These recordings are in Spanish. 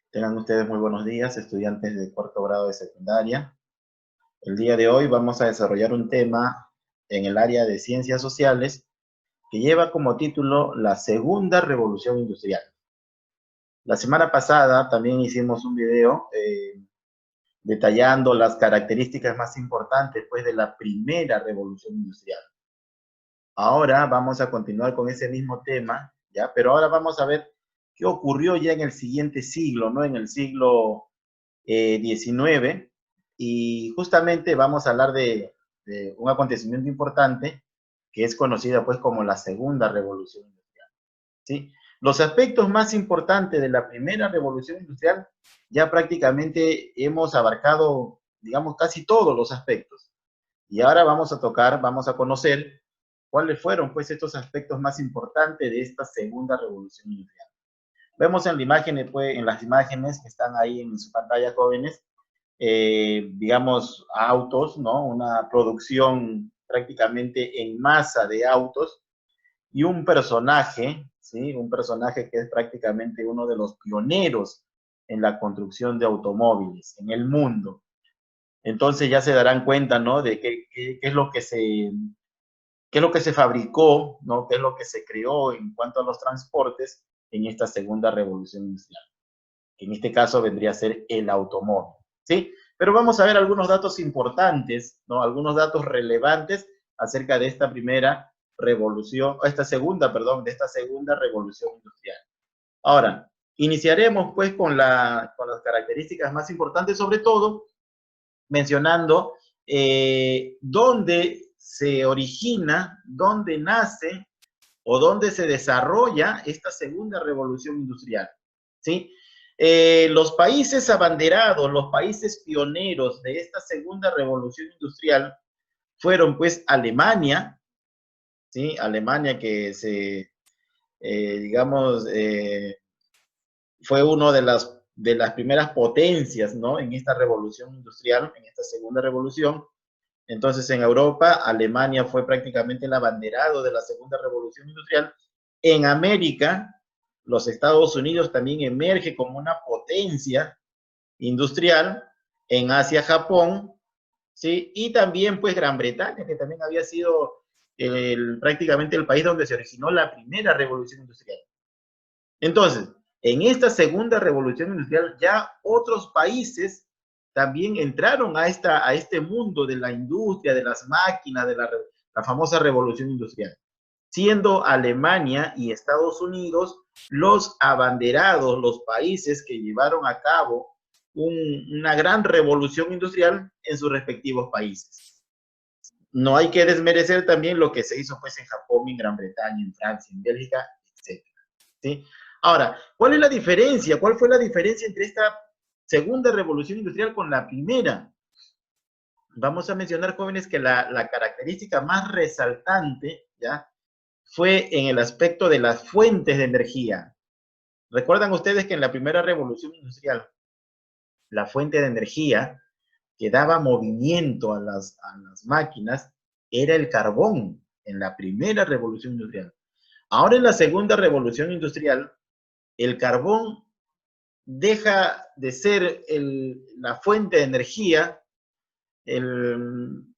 Tengan ustedes muy buenos días, estudiantes de cuarto grado de secundaria. El día de hoy vamos a desarrollar un tema en el área de ciencias sociales que lleva como título la Segunda Revolución Industrial. La semana pasada también hicimos un video detallando las características más importantes pues, de la Primera Revolución Industrial. Ahora vamos a continuar con ese mismo tema, ¿ya? Pero ahora vamos a ver qué ocurrió ya en el siguiente siglo, ¿no? En el siglo 19, y justamente vamos a hablar de un acontecimiento importante que es conocida pues como la Segunda Revolución Industrial, ¿sí? Los aspectos más importantes de la Primera Revolución Industrial ya prácticamente hemos abarcado, digamos, casi todos los aspectos. Y ahora vamos a conocer cuáles fueron pues estos aspectos más importantes de esta Segunda Revolución Industrial. Vemos en la imagen, pues, en las imágenes que están ahí en su pantalla, jóvenes, digamos, autos, ¿no? Una producción prácticamente en masa de autos y un personaje, ¿sí? Un personaje que es prácticamente uno de los pioneros en la construcción de automóviles en el mundo. Entonces ya se darán cuenta, ¿no? De qué es lo que qué es lo que se fabricó, ¿no? Qué es lo que se creó en cuanto a los transportes en esta segunda revolución industrial, que en este caso vendría a ser el automóvil, ¿sí? Pero vamos a ver algunos datos importantes, ¿no? Algunos datos relevantes acerca de esta primera revolución, esta segunda, perdón, de esta segunda revolución industrial. Ahora, iniciaremos pues con las características más importantes, sobre todo mencionando dónde se origina, dónde nace o dónde se desarrolla esta segunda revolución industrial, ¿sí? Los países abanderados, los países pioneros de esta segunda revolución industrial fueron pues Alemania, ¿sí? Alemania que digamos, fue una de las primeras potencias, ¿no? En esta revolución industrial, en esta segunda revolución. Entonces, en Europa, Alemania fue prácticamente el abanderado de la segunda revolución industrial. En América, los Estados Unidos también emerge como una potencia industrial. En Asia, Japón, ¿sí? Y también, pues, Gran Bretaña, que también había sido prácticamente el país donde se originó la primera revolución industrial. Entonces, en esta segunda revolución industrial, ya otros países también entraron a este mundo de la industria, de las máquinas, de la famosa revolución industrial, siendo Alemania y Estados Unidos los abanderados, los países que llevaron a cabo una gran revolución industrial en sus respectivos países. No hay que desmerecer también lo que se hizo pues en Japón, en Gran Bretaña, en Francia, en Bélgica, etc. ¿Sí? Ahora, ¿cuál es la diferencia? ¿Cuál fue la diferencia entre esta segunda revolución industrial con la primera? Vamos a mencionar, jóvenes, que la característica más resaltante, ¿ya? Fue en el aspecto de las fuentes de energía. Recuerdan ustedes que en la primera revolución industrial, la fuente de energía que daba movimiento a las máquinas era el carbón en la primera revolución industrial. Ahora en la segunda revolución industrial, el carbón deja de ser la fuente de energía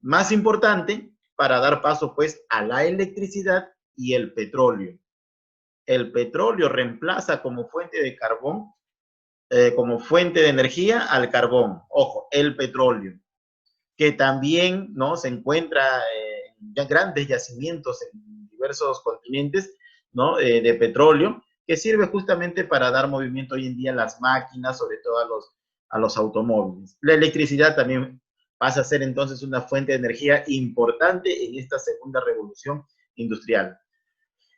más importante para dar paso pues a la electricidad y el petróleo. El petróleo reemplaza como fuente de carbón, como fuente de energía al carbón. Ojo, el petróleo, que también, ¿no?, se encuentra ya grandes yacimientos en diversos continentes, ¿no?, de petróleo, que sirve justamente para dar movimiento hoy en día a las máquinas, sobre todo a los automóviles. La electricidad también pasa a ser entonces una fuente de energía importante en esta segunda revolución industrial.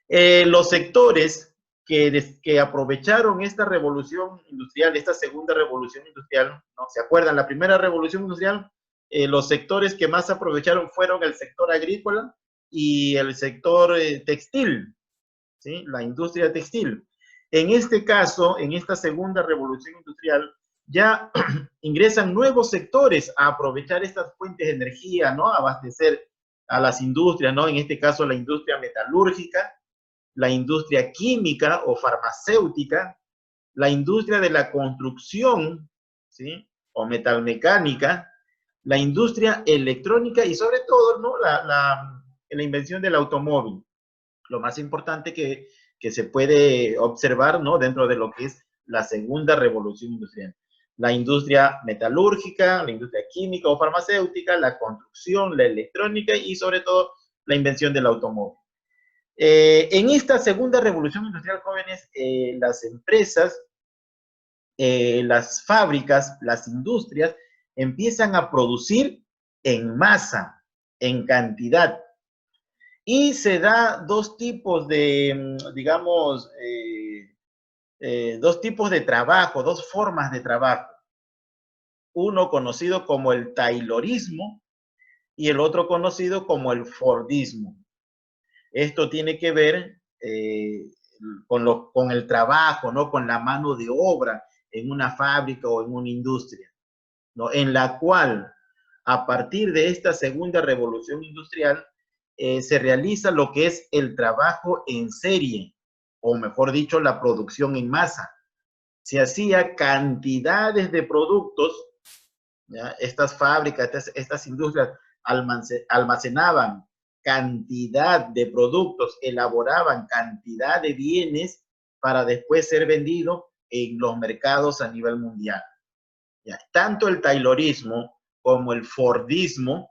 Los sectores que aprovecharon esta revolución industrial, esta segunda revolución industrial, ¿no? ¿Se acuerdan? La primera revolución industrial, los sectores que más aprovecharon fueron el sector agrícola y el sector textil, ¿sí? La industria textil. En este caso, en esta segunda revolución industrial, ya ingresan nuevos sectores a aprovechar estas fuentes de energía, ¿no? A abastecer a las industrias, ¿no? En este caso, la industria metalúrgica, la industria química o farmacéutica, la industria de la construcción, ¿sí? O metalmecánica, la industria electrónica y sobre todo, ¿no? La invención del automóvil. Lo más importante que se puede observar, ¿no? Dentro de lo que es la segunda revolución industrial. La industria metalúrgica, la industria química o farmacéutica, la construcción, la electrónica y sobre todo la invención del automóvil. En esta segunda revolución industrial, jóvenes, las empresas, las fábricas, las industrias empiezan a producir en masa, en cantidad. Y se da dos tipos de, digamos, dos tipos de trabajo, dos formas de trabajo. Uno conocido como el taylorismo y el otro conocido como el fordismo. Esto tiene que ver con el trabajo, ¿no? Con la mano de obra en una fábrica o en una industria, ¿no? En la cual, a partir de esta segunda revolución industrial, se realiza lo que es el trabajo en serie, o mejor dicho, la producción en masa. Se hacía cantidades de productos, ¿ya? Estas fábricas, estas industrias almacenaban cantidad de productos, elaboraban cantidad de bienes para después ser vendidos en los mercados a nivel mundial. ¿Ya? Tanto el taylorismo como el fordismo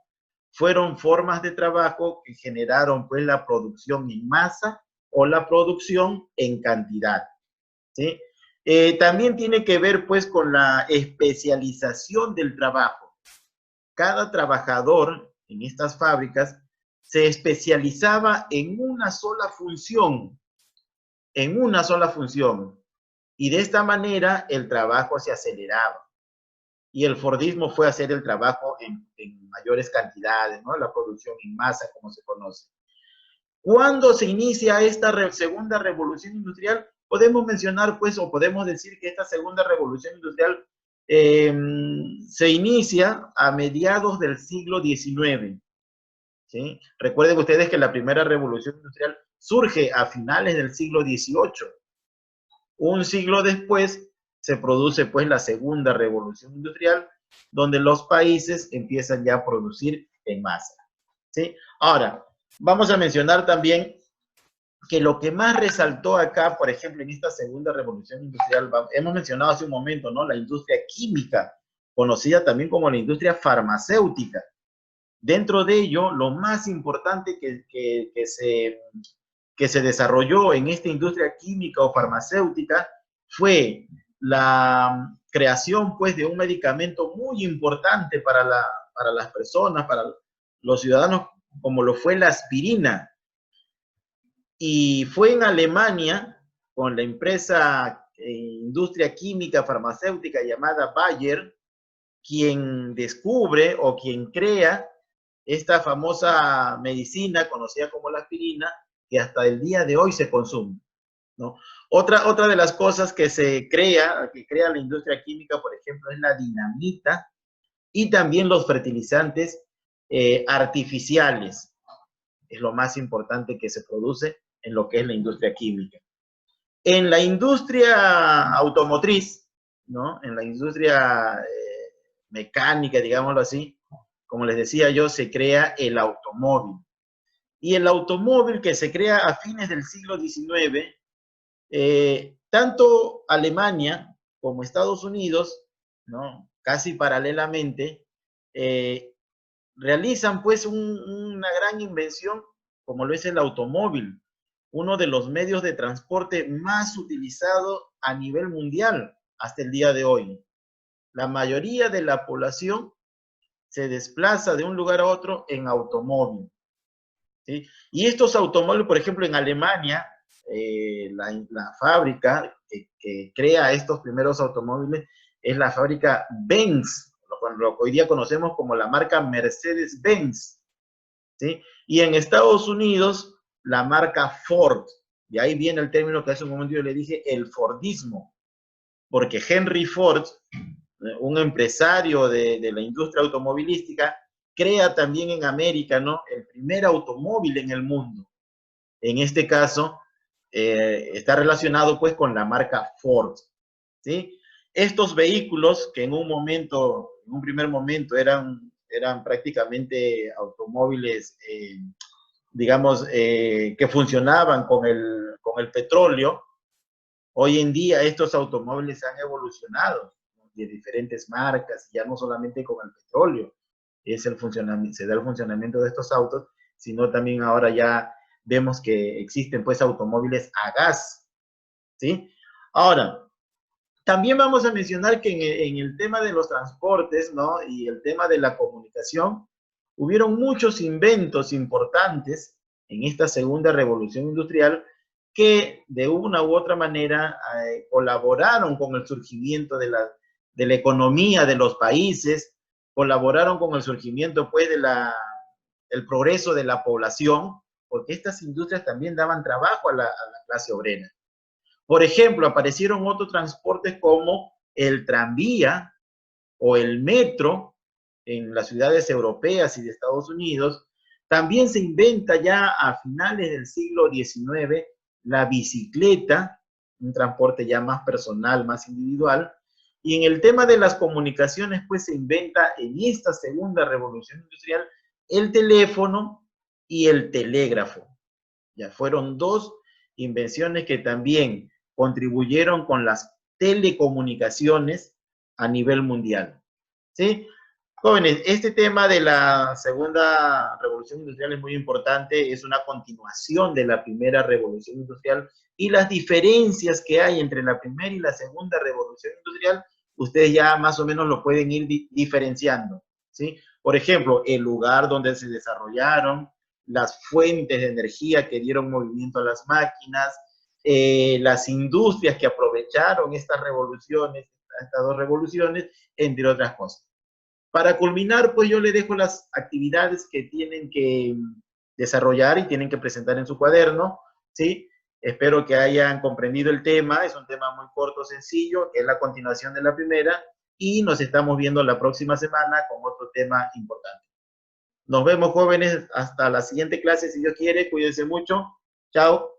fueron formas de trabajo que generaron pues la producción en masa o la producción en cantidad, ¿sí? También tiene que ver pues con la especialización del trabajo. Cada trabajador en estas fábricas se especializaba en una sola función, y de esta manera el trabajo se aceleraba. Y el fordismo fue hacer el trabajo en mayores cantidades, ¿no? La producción en masa, como se conoce. ¿Cuándo se inicia esta segunda revolución industrial? Podemos mencionar, pues, o podemos decir que esta segunda revolución industrial se inicia a mediados del siglo XIX, ¿sí? Recuerden ustedes que la primera revolución industrial surge a finales del siglo XVIII. Un siglo después se produce pues la segunda revolución industrial, donde los países empiezan ya a producir en masa, ¿sí? Ahora, vamos a mencionar también que lo que más resaltó acá, por ejemplo, en esta segunda revolución industrial, hemos mencionado hace un momento, ¿no? La industria química, conocida también como la industria farmacéutica. Dentro de ello, lo más importante que se desarrolló en esta industria química o farmacéutica fue la creación pues de un medicamento muy importante para las personas, para los ciudadanos, como lo fue la aspirina. Y fue en Alemania, con la empresa industria química farmacéutica llamada Bayer, quien descubre o quien crea esta famosa medicina conocida como la aspirina, que hasta el día de hoy se consume, ¿no? Otra de las cosas que crea la industria química, por ejemplo, es la dinamita y también los fertilizantes artificiales. Es lo más importante que se produce en lo que es la industria química. En la industria automotriz, ¿no? En la industria mecánica, digámoslo así, como les decía yo, se crea el automóvil. Y el automóvil que se crea a fines del siglo XIX, tanto Alemania como Estados Unidos, ¿no? Casi paralelamente, realizan pues una gran invención como lo es el automóvil, uno de los medios de transporte más utilizados a nivel mundial hasta el día de hoy. La mayoría de la población se desplaza de un lugar a otro en automóvil, ¿sí? Y estos automóviles, por ejemplo, en Alemania, la fábrica que crea estos primeros automóviles es la fábrica Benz, lo que hoy día conocemos como la marca Mercedes-Benz, ¿sí? Y en Estados Unidos, la marca Ford. Y ahí viene el término que hace un momento yo le dije, el Fordismo, porque Henry Ford, un empresario de la industria automovilística, crea también en América, ¿no? El primer automóvil en el mundo. En este caso, está relacionado pues con la marca Ford. ¿sí? Estos vehículos que en un primer momento eran prácticamente automóviles, digamos, que funcionaban con el petróleo. Hoy en día estos automóviles han evolucionado, ¿no?, de diferentes marcas, ya no solamente con el petróleo se da el funcionamiento de estos autos, sino también ahora ya vemos que existen pues automóviles a gas, ¿sí? Ahora, también vamos a mencionar que en el tema de los transportes, ¿no?, y el tema de la comunicación, hubieron muchos inventos importantes en esta segunda revolución industrial que de una u otra manera colaboraron con el surgimiento de la economía de los países, colaboraron con el surgimiento pues del progreso de la población, porque estas industrias también daban trabajo a la clase obrera. Por ejemplo, aparecieron otros transportes como el tranvía o el metro en las ciudades europeas y de Estados Unidos. También se inventa ya a finales del siglo XIX la bicicleta, un transporte ya más personal, más individual. Y en el tema de las comunicaciones, pues se inventa en esta segunda revolución industrial el teléfono y el telégrafo. Ya fueron dos invenciones que también contribuyeron con las telecomunicaciones a nivel mundial, ¿sí? Jóvenes, este tema de la segunda revolución industrial es muy importante, es una continuación de la primera revolución industrial y las diferencias que hay entre la primera y la segunda revolución industrial, ustedes ya más o menos lo pueden ir diferenciando, ¿sí? Por ejemplo, el lugar donde se desarrollaron, las fuentes de energía que dieron movimiento a las máquinas, las industrias que aprovecharon estas revoluciones, estas dos revoluciones, entre otras cosas. Para culminar, pues yo le dejo las actividades que tienen que desarrollar y tienen que presentar en su cuaderno, ¿sí? Espero que hayan comprendido el tema, es un tema muy corto, sencillo, que es la continuación de la primera, y nos estamos viendo la próxima semana con otro tema importante. Nos vemos, jóvenes, hasta la siguiente clase, si Dios quiere, cuídense mucho, chao.